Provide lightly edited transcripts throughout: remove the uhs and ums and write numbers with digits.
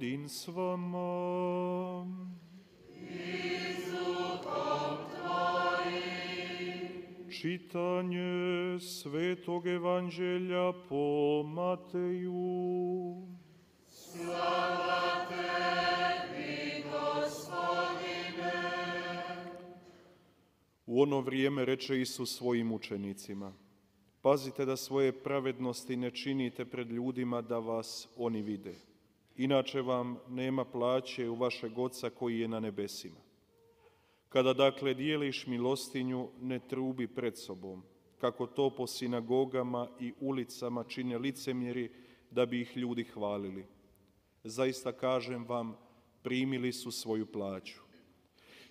Gospodin s vama. Čitanje Svetog Evanđelja po Mateju. Slava tebi, Gospodine. U ono vrijeme reče Isus svojim učenicima: Pazite da svoje pravednosti ne činite pred ljudima da vas oni vide. Inače vam nema plaće u vašeg Oca koji je na nebesima. Kada dakle dijeliš milostinju, ne trubi pred sobom, kako to po sinagogama i ulicama čine licemjeri da bi ih ljudi hvalili. Zaista kažem vam, primili su svoju plaću.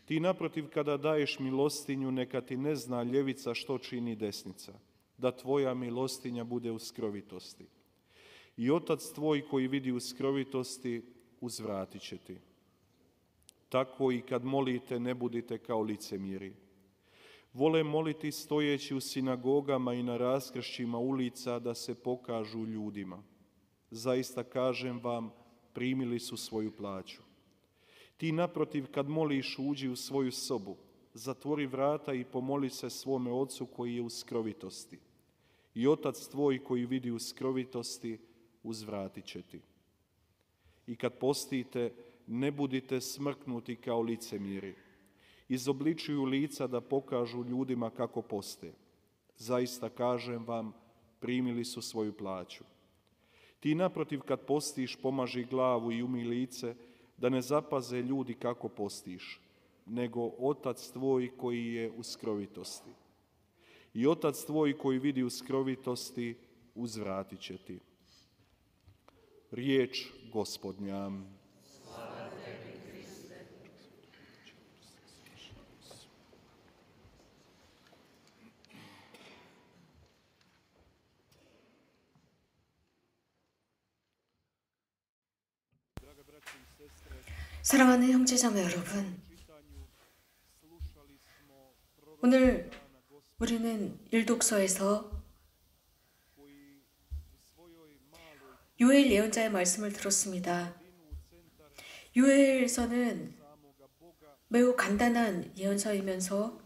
Ti naprotiv, kada daješ milostinju, neka ti ne zna ljevica što čini desnica, da tvoja milostinja bude u skrovitosti. I Otac tvoj koji vidi u skrovitosti, uzvratit će ti. Tako i kad molite, ne budite kao licemjeri. Vole moliti stojeći u sinagogama i na raskršćima ulica da se pokažu ljudima. Zaista kažem vam, primili su svoju plaću. Ti naprotiv, kad moliš, uđi u svoju sobu, zatvori vrata i pomoli se svome Ocu koji je u skrovitosti. I Otac tvoj koji vidi u skrovitosti, uzvratit će ti. I kad postite, ne budite smrknuti kao licemjeri. Izobličuju lica da pokažu ljudima kako poste. Zaista kažem vam, primili su svoju plaću. Ti naprotiv, kad postiš, pomaži glavu i umij lice, da ne zapaze ljudi kako postiš, nego Otac tvoj koji je u skrovitosti. I Otac tvoj koji vidi u skrovitosti, uzvratit će ti. Riječ Gospodnja. Slava tebi, Kriste. 사랑하는 형제자매 여러분, 오늘 우리는 일독서에서 요엘 예언자의 말씀을 들었습니다. 요엘서는 매우 간단한 예언서이면서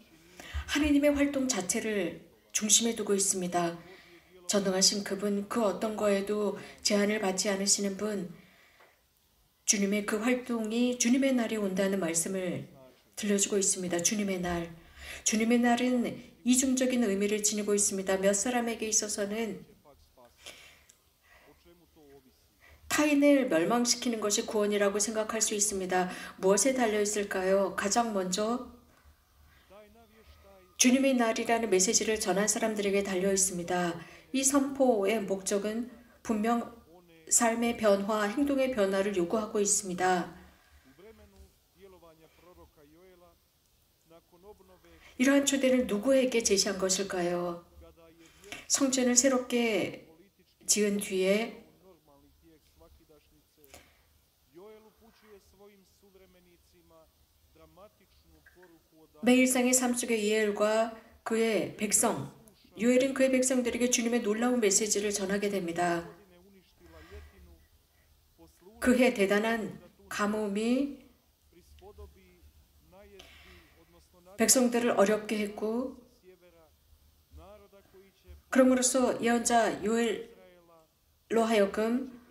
하나님의 활동 자체를 중심에 두고 있습니다. 전능하신 그분, 그 어떤 거에도 제한을 받지 않으시는 분, 주님의 그 활동이 주님의 날이 온다는 말씀을 들려주고 있습니다. 주님의 날. 주님의 날은 이중적인 의미를 지니고 있습니다. 몇 사람에게 있어서는 타인을 멸망시키는 것이 구원이라고 생각할 수 있습니다. 무엇에 달려있을까요? 가장 먼저 주님의 날이라는 메시지를 전한 사람들에게 달려있습니다. 이 선포의 목적은 분명 삶의 변화, 행동의 변화를 요구하고 있습니다. 이러한 초대를 누구에게 제시한 것일까요? 성전을 새롭게 지은 뒤에 매일상의 삶 속의 요엘과 그의 백성, 요엘은 그의 백성들에게 주님의 놀라운 메시지를 전하게 됩니다. 그의 대단한 가뭄이 백성들을 어렵게 했고, 그럼으로써 예언자 요엘로 하여금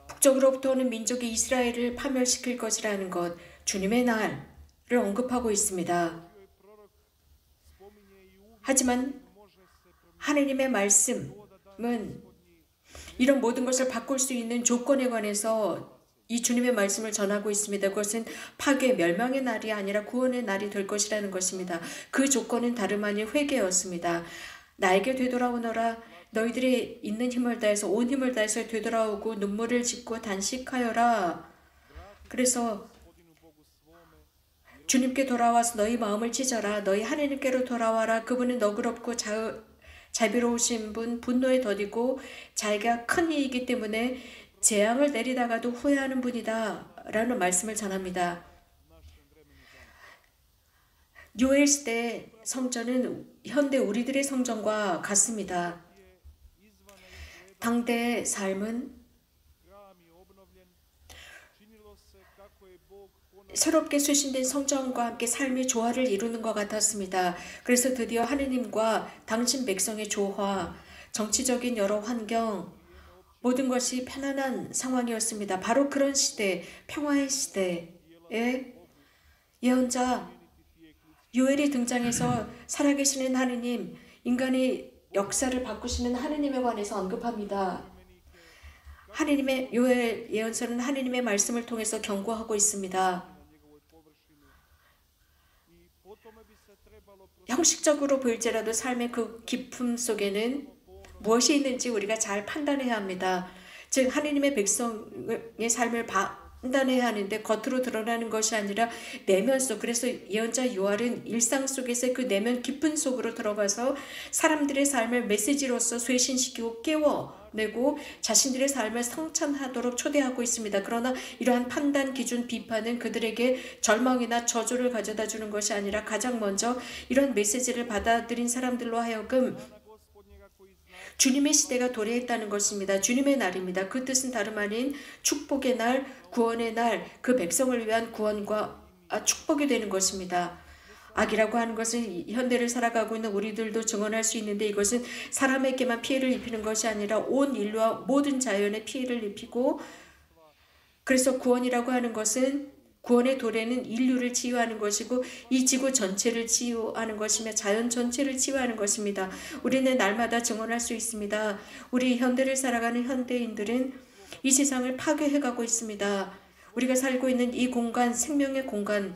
북쪽으로부터 오는 민족이 이스라엘을 파멸시킬 것이라는 것, 주님의 날을 언급하고 있습니다. 하지만 하나님의 말씀은 이런 모든 것을 바꿀 수 있는 조건에 관해서 이 주님의 말씀을 전하고 있습니다. 그것은 파괴, 멸망의 날이 아니라 구원의 날이 될 것이라는 것입니다. 그 조건은 다름 아닌 회개였습니다. 나에게 되돌아오너라. 너희들이 있는 힘을 다해서, 온 힘을 다해서 되돌아오고 눈물을 짓고 단식하여라. 그래서 주님께 돌아와서 너희 마음을 찢어라. 너희 하나님께로 돌아와라. 그분은 너그럽고 자비로우신 분, 분노에 더디고 자기가 큰 이이기 때문에 재앙을 내리다가도 후회하는 분이다 라는 말씀을 전합니다. 요엘 시대 성전은 현대 우리들의 성전과 같습니다. 당대의 삶은 새롭게 쇄신된 성전과 함께 삶의 조화를 이루는 것 같았습니다. 그래서 드디어 하느님과 당신 백성의 조화, 정치적인 여러 환경, 모든 것이 편안한 상황이었습니다. 바로 그런 시대, 평화의 시대에 예언자 요엘이 등장해서 살아계시는 하느님, 인간의 역사를 바꾸시는 하느님에 관해서 언급합니다. 하느님의 요엘 예언서는 하느님의 말씀을 통해서 경고하고 있습니다. 형식적으로 보일지라도 삶의 그 깊음 속에는 무엇이 있는지 우리가 잘 판단해야 합니다. 즉 하느님의 백성의 삶을 판단해야 하는데 겉으로 드러나는 것이 아니라 내면 속, 그래서 예언자 요엘은 일상 속에서 그 내면 깊은 속으로 들어가서 사람들의 삶을 메시지로서 쇄신시키고 깨워내고 자신들의 삶을 성찬하도록 초대하고 있습니다. 그러나 이러한 판단, 기준, 비판은 그들에게 절망이나 저주를 가져다 주는 것이 아니라 가장 먼저 이런 메시지를 받아들인 사람들로 하여금 주님의 시대가 도래했다는 것입니다. 주님의 날입니다. 그 뜻은 다름 아닌 축복의 날, 구원의 날, 그 백성을 위한 구원과 축복이 되는 것입니다. 악이라고 하는 것은 현대를 살아가고 있는 우리들도 증언할 수 있는데 이것은 사람에게만 피해를 입히는 것이 아니라 온 인류와 모든 자연에 피해를 입히고, 그래서 구원이라고 하는 것은 구원의 도래는 인류를 치유하는 것이고 이 지구 전체를 치유하는 것이며 자연 전체를 치유하는 것입니다. 우리는 날마다 증언할 수 있습니다. 우리 현대를 살아가는 현대인들은 이 세상을 파괴해가고 있습니다. 우리가 살고 있는 이 공간, 생명의 공간에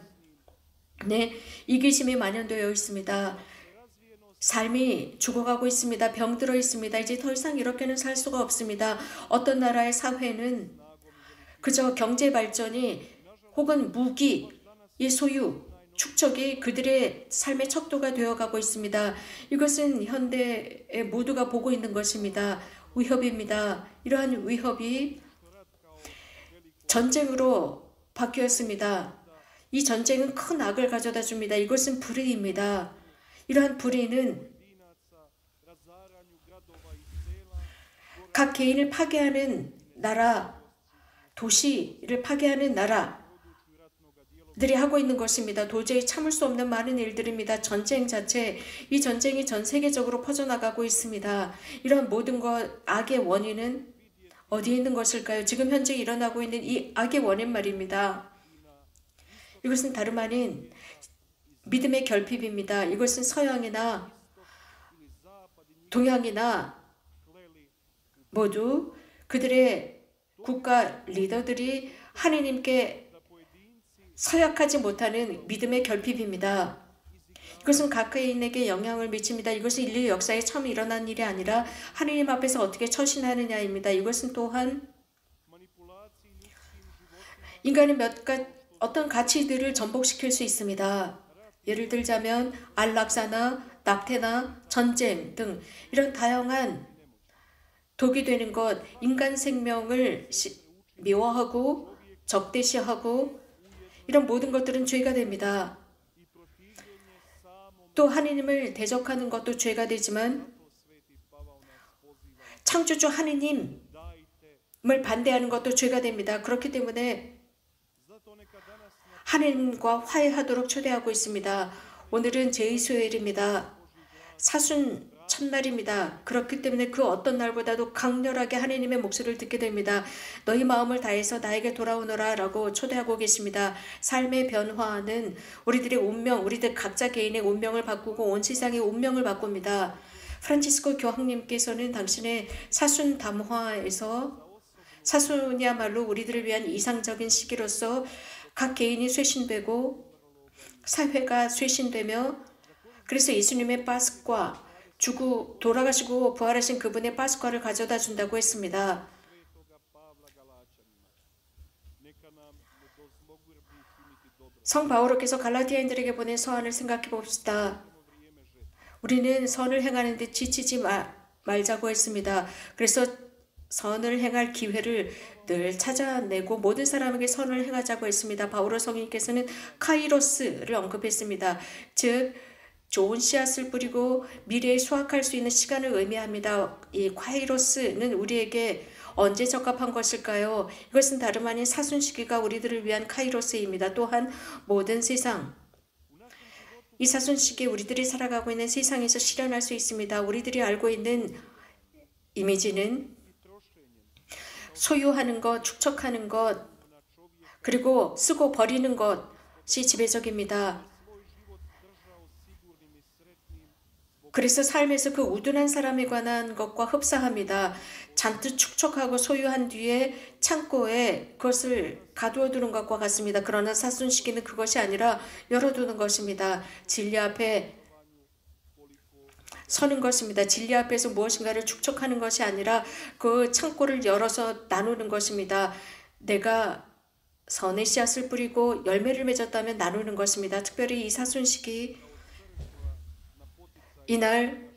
이기심이 만연되어 있습니다. 삶이 죽어가고 있습니다. 병들어 있습니다. 이제 더 이상 이렇게는 살 수가 없습니다. 어떤 나라의 사회는 그저 경제 발전이 혹은 무기의 소유, 축적이 그들의 삶의 척도가 되어가고 있습니다. 이것은 현대에 모두가 보고 있는 것입니다. 위협입니다. 이러한 위협이 전쟁으로 바뀌었습니다. 이 전쟁은 큰 악을 가져다 줍니다. 이것은 불의입니다. 이러한 불의는 각 개인을 파괴하는 나라, 도시를 파괴하는 나라, 들이 하고 있는 것입니다. 도저히 참을 수 없는 많은 일들입니다. 전쟁 자체, 이 전쟁이 전 세계적으로 퍼져나가고 있습니다. 이런 모든 것, 악의 원인은 어디에 있는 것일까요? 지금 현재 일어나고 있는 이 악의 원인 말입니다. 이것은 다름 아닌 믿음의 결핍입니다. 이것은 서양이나 동양이나 모두 그들의 국가 리더들이 하느님께 서약하지 못하는 믿음의 결핍입니다. 이것은 각 개인에게 영향을 미칩니다. 이것은 인류 역사에 처음 일어난 일이 아니라 하느님 앞에서 어떻게 처신하느냐입니다. 이것은 또한 인간의 어떤 가치들을 전복시킬 수 있습니다. 예를 들자면 안락사나 낙태나 전쟁 등 이런 다양한 독이 되는 것, 인간 생명을 미워하고 적대시하고 이런 모든 것들은 죄가 됩니다. 또 하느님을 대적하는 것도 죄가 되지만 창조주 하느님을 반대하는 것도 죄가 됩니다. 그렇기 때문에 하느님과 화해하도록 초대하고 있습니다. 오늘은 제2수요일입니다. 사순 첫날입니다. 그렇기 때문에 그 어떤 날보다도 강렬하게 하느님의 목소리를 듣게 됩니다. 너희 마음을 다해서 나에게 돌아오너라 라고 초대하고 계십니다. 삶의 변화는 우리들의 운명, 우리들 각자 개인의 운명을 바꾸고 온 세상의 운명을 바꿉니다. 프란치스코 교황님께서는 당신의 사순 담화에서 사순이야말로 우리들을 위한 이상적인 시기로서 각 개인이 쇄신되고 사회가 쇄신되며 그래서 예수님의 파스과 돌아가시고 부활하신 그분의 파스과를 가져다 준다고 했습니다. 성 바오로께서 갈라디아인들에게 보낸 서한을 생각해 봅시다. 우리는 선을 행하는 데 지치지 말자고 했습니다. 그래서 선을 행할 기회를 늘 찾아내고 모든 사람에게 선을 행하자고 했습니다. 바오로 성인께서는 카이로스를 언급했습니다. 즉 좋은 씨앗을 뿌리고 미래에 수확할 수 있는 시간을 의미합니다. 이 카이로스는 우리에게 언제 적합한 것일까요? 이것은 다름 아닌 사순 시기가 우리들을 위한 카이로스입니다. 또한 모든 세상, 이 사순 시기에 우리들이 살아가고 있는 세상에서 실현할 수 있습니다. 우리들이 알고 있는 이미지는 소유하는 것, 축적하는 것, 그리고 쓰고 버리는 것이 지배적입니다. 그래서 삶에서 그 우둔한 사람에 관한 것과 흡사합니다. 잔뜩 축적하고 소유한 뒤에 창고에 그것을 가두어 두는 것과 같습니다. 그러나 사순 시기는 그것이 아니라 열어두는 것입니다. 진리 앞에 서는 것입니다. 진리 앞에서 무엇인가를 축적하는 것이 아니라 그 창고를 열어서 나누는 것입니다. 내가 선의 씨앗을 뿌리고 열매를 맺었다면 나누는 것입니다. 특별히 이 사순 시기, 이날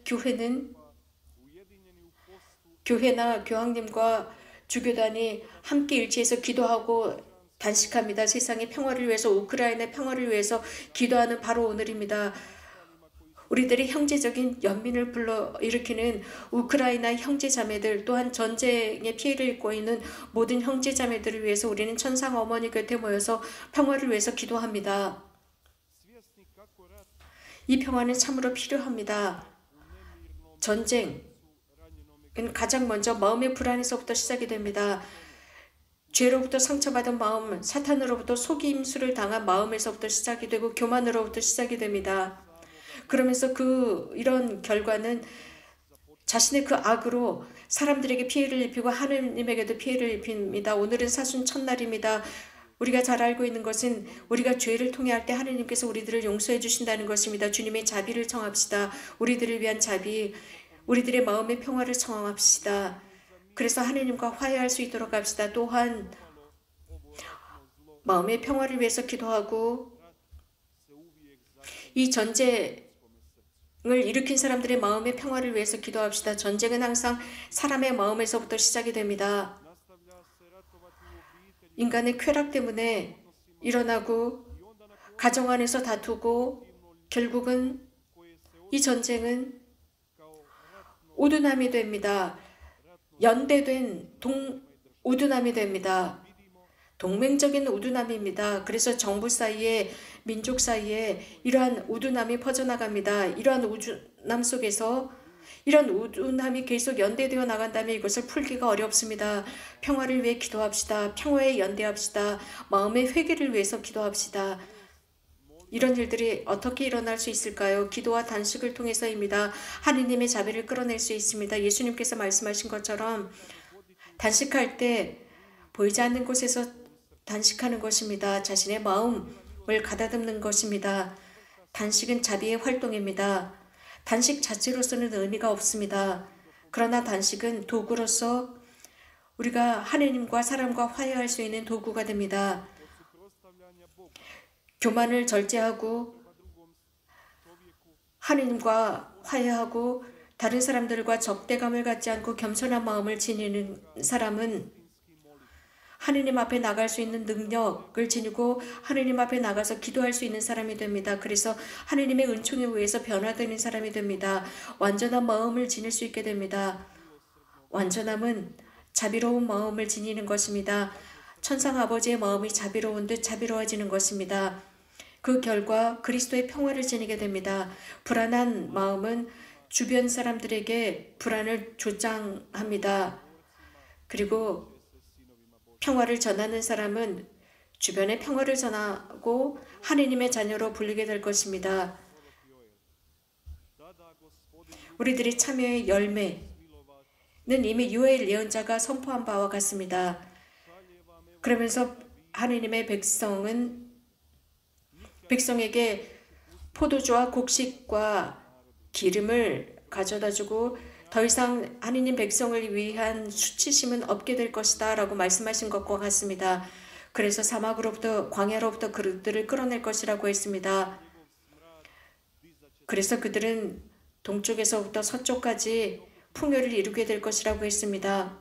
교회나 교황님과 주교단이 함께 일치해서 기도하고 단식합니다. 세상의 평화를 위해서, 우크라이나의 평화를 위해서 기도하는 바로 오늘입니다. 우리들이 형제적인 연민을 불러일으키는 우크라이나 형제자매들, 또한 전쟁의 피해를 입고 있는 모든 형제자매들을 위해서 우리는 천상 어머니 곁에 모여서 평화를 위해서 기도합니다. 이 평화는 참으로 필요합니다. 전쟁은 가장 먼저 마음의 불안에서부터 시작이 됩니다. 죄로부터 상처받은 마음, 사탄으로부터 속임수를 당한 마음에서부터 시작이 되고 교만으로부터 시작이 됩니다. 그러면서 이런 결과는 자신의 그 악으로 사람들에게 피해를 입히고 하느님에게도 피해를 입힙니다. 오늘은 사순 첫날입니다. 우리가 잘 알고 있는 것은 우리가 죄를 통해 할 때 하느님께서 우리들을 용서해 주신다는 것입니다. 주님의 자비를 청합시다. 우리들을 위한 자비, 우리들의 마음의 평화를 청합시다. 그래서 하느님과 화해할 수 있도록 합시다. 또한 마음의 평화를 위해서 기도하고 이 전쟁을 일으킨 사람들의 마음의 평화를 위해서 기도합시다. 전쟁은 항상 사람의 마음에서부터 시작이 됩니다. 인간의 쾌락 때문에 일어나고 가정 안에서 다투고 결국은 이 전쟁은 우둔함이 됩니다. 연대된 우둔함이 됩니다. 동맹적인 우둔함입니다. 그래서 정부 사이에, 민족 사이에 이러한 우둔함이 퍼져나갑니다. 이러한 우둔함 속에서 이런 우둔함이 계속 연대되어 나간다면 이것을 풀기가 어렵습니다. 평화를 위해 기도합시다. 평화에 연대합시다. 마음의 회개를 위해서 기도합시다. 이런 일들이 어떻게 일어날 수 있을까요? 기도와 단식을 통해서입니다. 하느님의 자비를 끌어낼 수 있습니다. 예수님께서 말씀하신 것처럼 단식할 때 보이지 않는 곳에서 단식하는 것입니다. 자신의 마음을 가다듬는 것입니다. 단식은 자비의 활동입니다. 단식 자체로서는 의미가 없습니다. 그러나 단식은 도구로서 우리가 하느님과 사람과 화해할 수 있는 도구가 됩니다. 교만을 절제하고 하느님과 화해하고 다른 사람들과 적대감을 갖지 않고 겸손한 마음을 지니는 사람은 하느님 앞에 나갈 수 있는 능력을 지니고 하느님 앞에 나가서 기도할 수 있는 사람이 됩니다. 그래서 하느님의 은총에 의해서 변화되는 사람이 됩니다. 완전한 마음을 지닐 수 있게 됩니다. 완전함은 자비로운 마음을 지니는 것입니다. 천상 아버지의 마음이 자비로운 듯 자비로워지는 것입니다. 그 결과 그리스도의 평화를 지니게 됩니다. 불안한 마음은 주변 사람들에게 불안을 조장합니다. 그리고 평화를 전하는 사람은 주변에 평화를 전하고 하느님의 자녀로 불리게 될 것입니다. 우리들이 참여의 열매는 이미 요엘 예언자가 선포한 바와 같습니다. 그러면서 하느님의 백성에게 포도주와 곡식과 기름을 가져다주고 더 이상 하느님 백성을 위한 수치심은 없게 될 것이다 라고 말씀하신 것과 같습니다. 그래서 사막으로부터 광야로부터 그들을 끌어낼 것이라고 했습니다. 그래서 그들은 동쪽에서부터 서쪽까지 풍요를 이루게 될 것이라고 했습니다.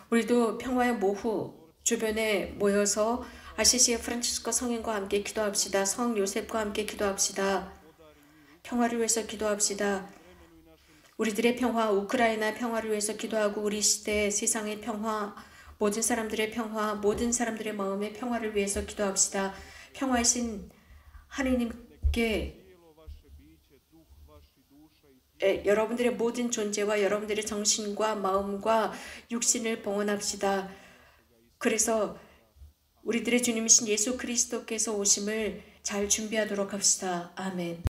우리도 평화의 모후 주변에 모여서 아시시의 프란치스코 성인과 함께 기도합시다. 성 요셉과 함께 기도합시다. 평화를 위해서 기도합시다. 우리들의 평화, 우크라이나 평화를 위해서 기도하고 우리 시대 세상의 평화, 모든 사람들의 평화, 모든 사람들의 마음의 평화를 위해서 기도합시다. 평화의 신 하느님께 여러분들의 모든 존재와 여러분들의 정신과 마음과 육신을 봉헌합시다. 그래서 우리들의 주님이신 예수 그리스도께서 오심을 잘 준비하도록 합시다. 아멘.